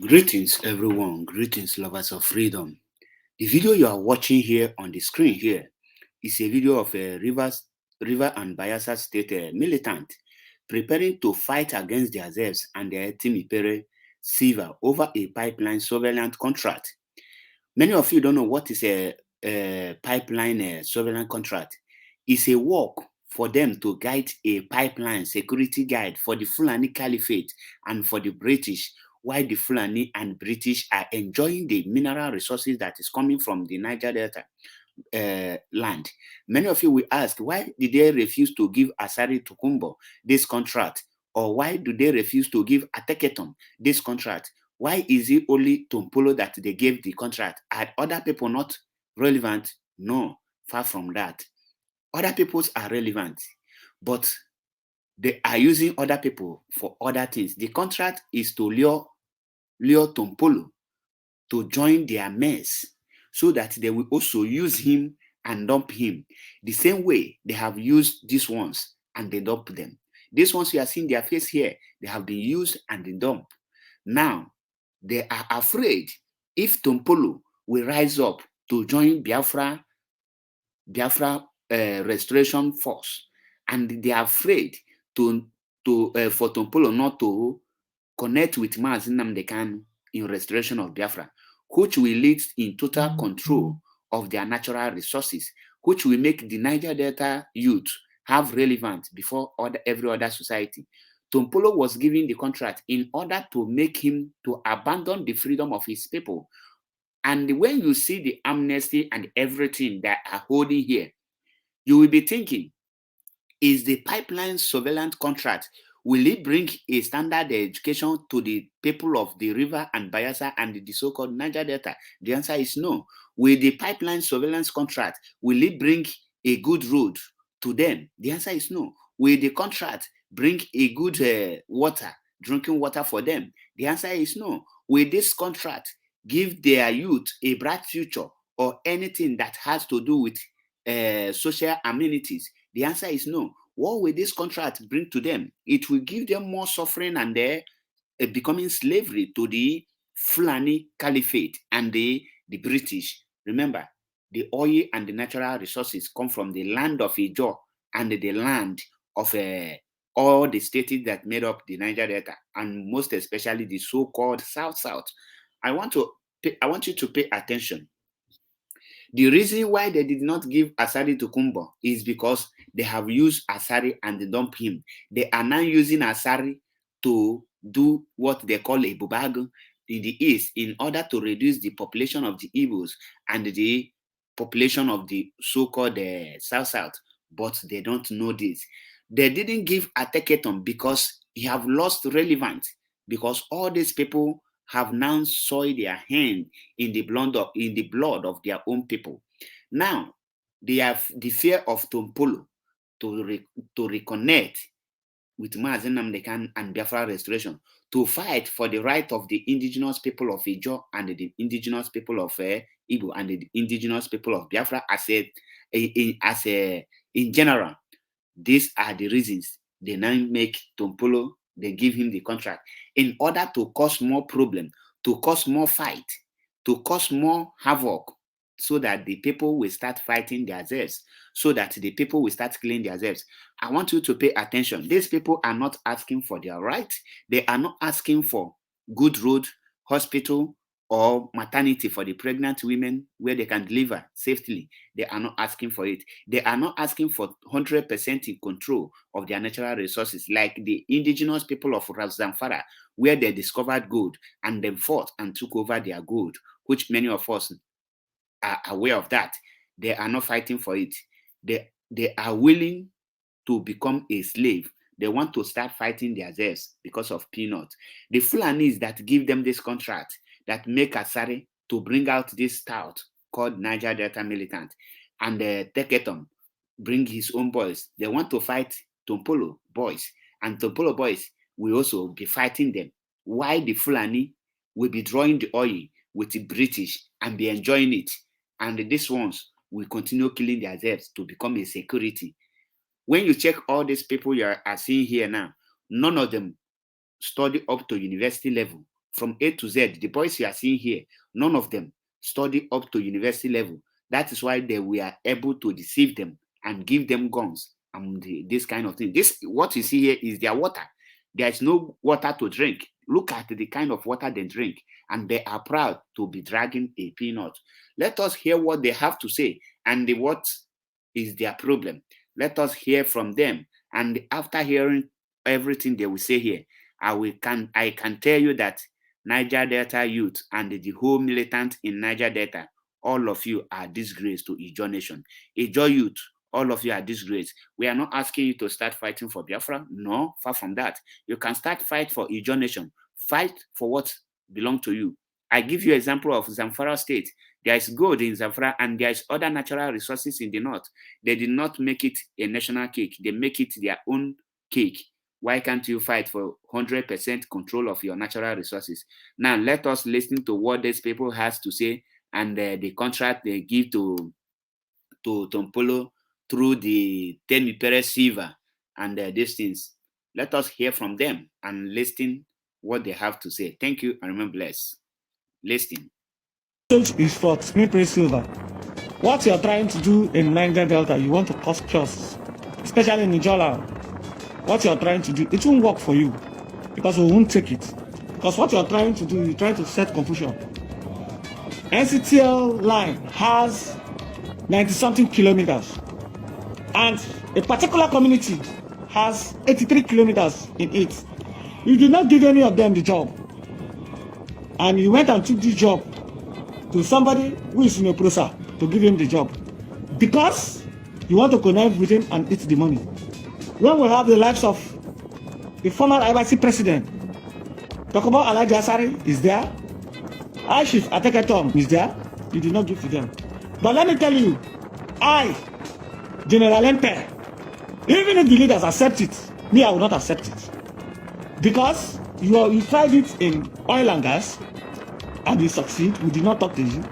Greetings, everyone. Greetings, lovers of freedom. The video you are watching here on the screen here is a video of a River and Bayelsa State militant preparing to fight against themselves and their Timipere Silva over a pipeline surveillance contract. Many of you don't know what is a pipeline surveillance contract. It's a work for them to guide a pipeline security guide for the Fulani Caliphate and for the British, while the Fulani and British are enjoying the mineral resources that is coming from the Niger Delta land. Many of you will ask, why did they refuse to give Asari Tukumbo this contract? Or why do they refuse to give Ateketon this contract? Why is it only Tompolo that they gave the contract? Are other people not relevant? No, far from that. Other peoples are relevant, but they are using other people for other things. The contract is to lure Tompolo to join their mess so that they will also use him and dump him. The same way they have used these ones and they dump them. These ones you are seeing their face here, they have been used and they dump. Now, they are afraid if Tompolo will rise up to join Biafra restoration force, and they are afraid for Tompolo not to connect with Mazi Nnamdi Kanu in restoration of Biafra, which will lead in total control of their natural resources, which will make the Niger Delta youth have relevance before every other society. Tompolo was given the contract in order to make him to abandon the freedom of his people. And when you see the amnesty and everything that are holding here, you will be thinking, is the pipeline surveillance contract, will it bring a standard education to the people of the river and Bayelsa and the so-called Niger Delta? The answer is no. Will the pipeline surveillance contract, will it bring a good road to them? The answer is no. Will the contract bring a good drinking water for them? The answer is no. Will this contract give their youth a bright future or anything that has to do with social amenities? The answer is no. What will this contract bring to them? It will give them more suffering and becoming slavery to the Fulani Caliphate and the British. Remember, the oil and the natural resources come from the land of Ijaw and the land of all the states that made up the Niger Delta, and most especially the so-called South. I want you to pay attention. The reason why they did not give Asari to Kumbo is because they have used Asari and they dump him. They are now using Asari to do what they call a bubago in the east in order to reduce the population of the Igbos and the population of the so-called South. But they don't know this. They didn't give Ateketon because he have lost relevance, because all these people have now soiled their hand in the blood of their own people. Now they have the fear of Tompolo to reconnect with Mazi Nnamdi Kanu and Biafra restoration, to fight for the right of the indigenous people of Ijaw and the indigenous people of Igbo and the indigenous people of Biafra in general. These are the reasons they now make Tompolo, they give him the contract in order to cause more problem, to cause more fight, to cause more havoc, so that the people will start fighting themselves, so that the people will start killing themselves. I want you to pay attention. These people are not asking for their right. They are not asking for good road, hospital, or maternity for the pregnant women where they can deliver safely. They are not asking for it. They are not asking for 100% in control of their natural resources, like the indigenous people of Zamfara, where they discovered gold and then fought and took over their gold, which many of us are aware of that. They are not fighting for it. They are willing to become a slave. They want to start fighting themselves because of peanuts. The Fulanis that give them this contract, that make Asari to bring out this stout called Niger Delta Militant, and Teketon bring his own boys. They want to fight Tompolo boys, and Tompolo boys will also be fighting them. Why the Fulani will be drawing the oil with the British and be enjoying it, and these ones will continue killing themselves to become a security. When you check all these people you are seeing here now, none of them study up to university level from A to Z. The boys you are seeing here, none of them study up to university level. That is why we are able to deceive them and give them guns and this kind of thing. This, what you see here, is their water. There is no water to drink. Look at the kind of water they drink, and they are proud to be dragging a peanut. Let us hear what they have to say and what is their problem. Let us hear from them. And after hearing everything they will say here, I can tell you that Niger Delta youth and the whole militant in Niger Delta, all of you are disgrace to Ijaw nation. Ijaw youth, all of you are disgrace. We are not asking you to start fighting for Biafra. No, far from that. You can start fight for Ijaw nation. Fight for what belongs to you. I give you an example of Zamfara state. There is gold in Zamfara and there is other natural resources in the north. They did not make it a national cake. They make it their own cake. Why can't you fight for 100% control of your natural resources? Now, let us listen to what these people has to say and the contract they give to Tompolo through the Temi Perez Silva and these things. Let us hear from them and listen what they have to say. Thank you and remain blessed. Listen. Is for Temi Perez Silva. What you are trying to do in Niger Delta, you want to cause chaos, especially in Ijaw. What you are trying to do, it won't work for you because we won't take it. Because what you are trying to do, you're trying to set confusion. NCTL line has 90-something kilometers, and a particular community has 83 kilometers in it. You did not give any of them the job, and you went and took the job to somebody who is in a process to give him the job because you want to connect with him and eat the money. When we have the lives of the former IBC president, talk about Alhaji Asari is there, Ashif Ateketom is there, you did not give to them. But let me tell you, I, General Emper, even if the leaders accept it, me, I will not accept it. Because you tried it in oil and gas, and you succeed, we did not talk to you.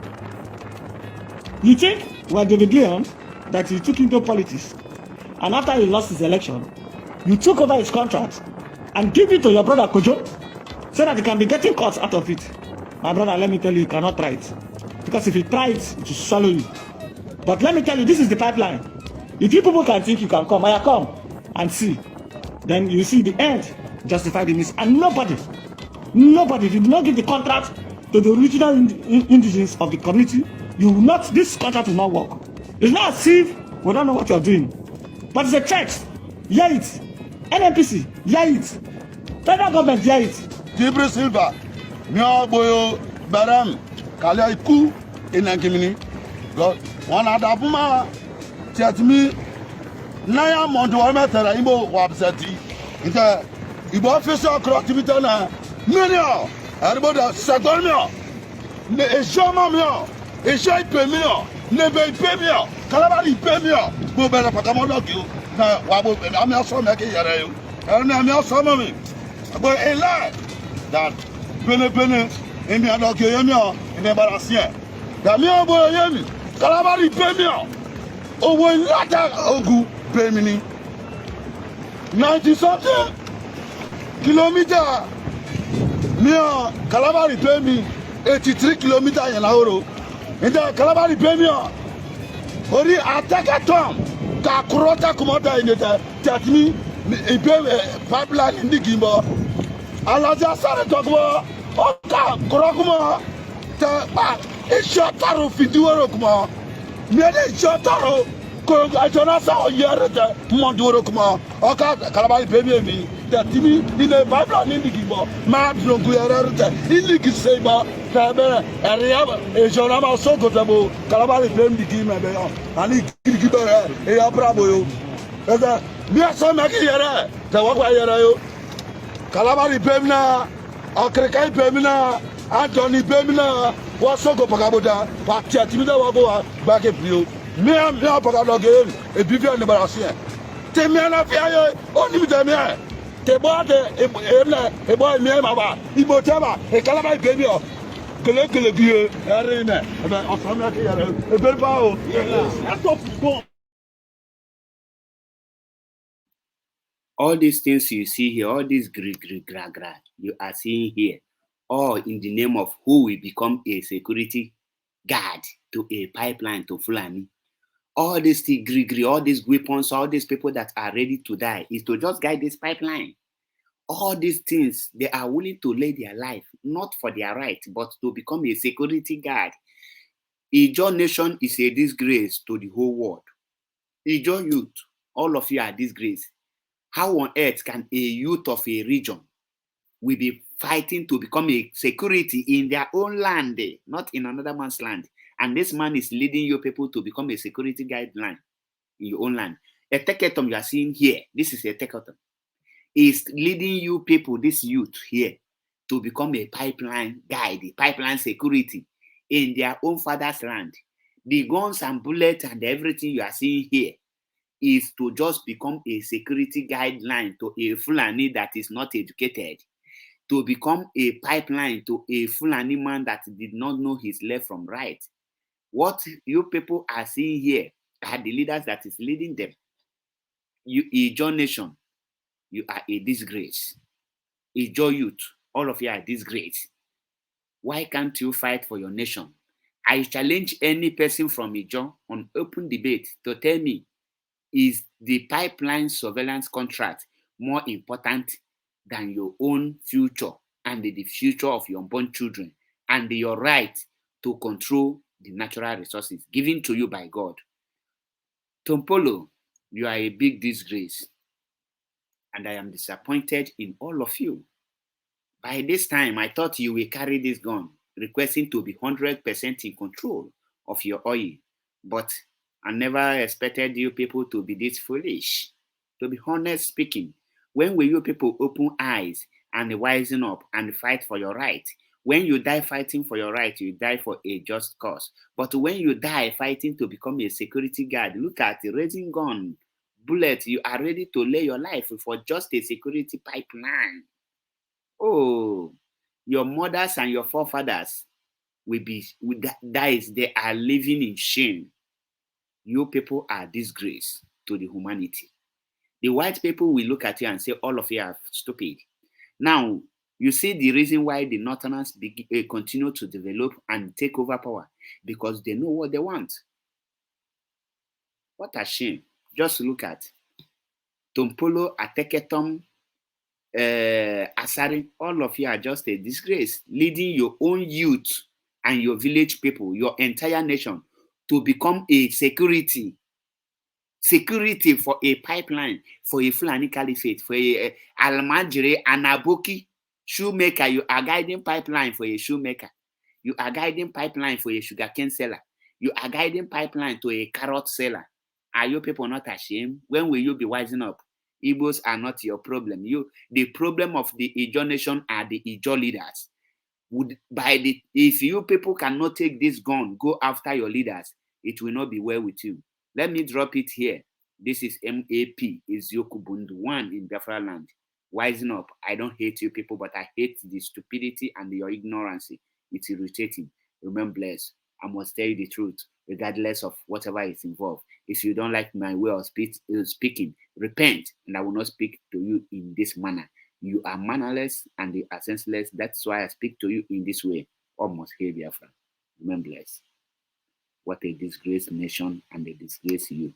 You think we are David Leon that you took into politics, and after he lost his election, you took over his contract and give it to your brother Kojo so that he can be getting cuts out of it. My brother, let me tell you, you cannot try it. Because if you try it, it will swallow you. But let me tell you, this is the pipeline. If you people can think you can come, I come and see. Then you see the end justify the means. And nobody, if you do not give the contract to the original indigenous of the community, you will not, this contract will not work. It's not as if we don't know what you're doing. But it's a threat. Hear it. NNPC, hear it. Federal government, hear it. Tibre Silva, Mio Boyo, Baram, Kalia Iku, Inankimini. God, one Adabuma, Tiatmi, Naya Montuametera, Imbo Wabsati, Inter Ibo official activitana, Minio, everybody, Sagonio, Eshomamio, Eshai Pemio, Nebe Pemio, Calabari Pemio, Bobella Patamodoki, Wabo, I'm also making Yarayu, and I'm also mommy. But a lie that Pene, in the Adokiamio, in the Barasia, Damio Boyami, Calabari Pemio, over Lata Ogu Pemini, 90-something kilometer. Mio Calabari Pemi, 83 kilometers in Auro. In the Calabari Pemio, Ori attack at Tom, Kakurota Kumota in the Tatmi, pipeline in the Gimbo. Alaja Saratogwa, Oka, Kurokuma, a short taro Fiduorokuma, Mede Shotaro, Koganasa, Yerata, Mondurokuma, Oka, Calabari Pemi, that Timmy in a pipeline in the Gimbo, Madro Guyarata, in the Gisaba, Tabera, Ariaba, a Jonama Sokotabo, Calabari Pemi, and he give a Bravo. We are so making here, the Waka Calabari Pemna, Okrekai Pemna, Anthony Pemna, Wasoko Pagaboda, Patia Timida Wagoa, back at you. Me and Pagado game, a bivia in the Barasia. Temiana Pia, only with them. They bought a boy, Mama, Ibotama, a Calabari Pemio, Collective, Arena, and a Bilbao. All these things you see here, all these gra, you are seeing here, all in the name of who will become a security guard to a pipeline to Fulani. All these degree, all these weapons, all these people that are ready to die is to just guide this pipeline. All these things, they are willing to lay their life, not for their right, but to become a security guard. Ijaw nation is a disgrace to the whole world. Ijaw youth, all of you are disgrace. How on earth can a youth of a region will be fighting to become a security in their own land, not in another man's land? And this man is leading your people to become a security guideline in your own land. A teketom you are seeing here, this is a teketom, is leading you people, this youth here, to become a pipeline guide, a pipeline security in their own father's land. The guns and bullets and everything you are seeing here is to just become a security guideline to a Fulani that is not educated, to become a pipeline to a Fulani man that did not know his left from right. What you people are seeing here are the leaders that is leading them. You, Ijaw nation, you are a disgrace. Ijaw youth, all of you are disgrace. Why can't you fight for your nation? I challenge any person from Ijaw on open debate to tell me, is the pipeline surveillance contract more important than your own future and the future of your unborn children and your right to control the natural resources given to you by God? Tompolo, you are a big disgrace, and I am disappointed in all of you. By this time, I thought you will carry this gun, requesting to be 100% in control of your oil. But I never expected you people to be this foolish. To be honest speaking, when will you people open eyes and wisen up and fight for your right? When you die fighting for your right, you die for a just cause. But when you die fighting to become a security guard, look at the raising gun, bullet, you are ready to lay your life for just a security pipeline. Oh, your mothers and your forefathers will die. They are living in shame. You people are disgrace to the humanity. The white people will look at you and say, all of you are stupid. Now, you see the reason why the Northerners continue to develop and take over power, because they know what they want. What a shame. Just look at Tompolo, Ateketom, Asari, all of you are just a disgrace, leading your own youth and your village people, your entire nation, to become a security for a pipeline, for a Fulani Caliphate, for a Almajiri, an Aboki shoemaker. You are guiding pipeline for a shoemaker. You are guiding pipeline for a sugarcane seller. You are guiding pipeline to a carrot seller. Are you people not ashamed? When will you be wising up? Igbos are not your problem. The problem of the Ijaw nation are the Ijaw leaders. If you people cannot take this gun, go after your leaders, it will not be well with you. Let me drop it here. This is MAP, is Yokubundu 1 in Biafra land. Wising up. I don't hate you people, but I hate the stupidity and your ignorance. It's irritating. Remember, blessed. I must tell you the truth, regardless of whatever is involved. If you don't like my way of speaking, repent, and I will not speak to you in this manner. You are mannerless and you are senseless. That's why I speak to you in this way. Almost here, Biafra. Remember, blessed. What a disgraced nation and a disgraced youth.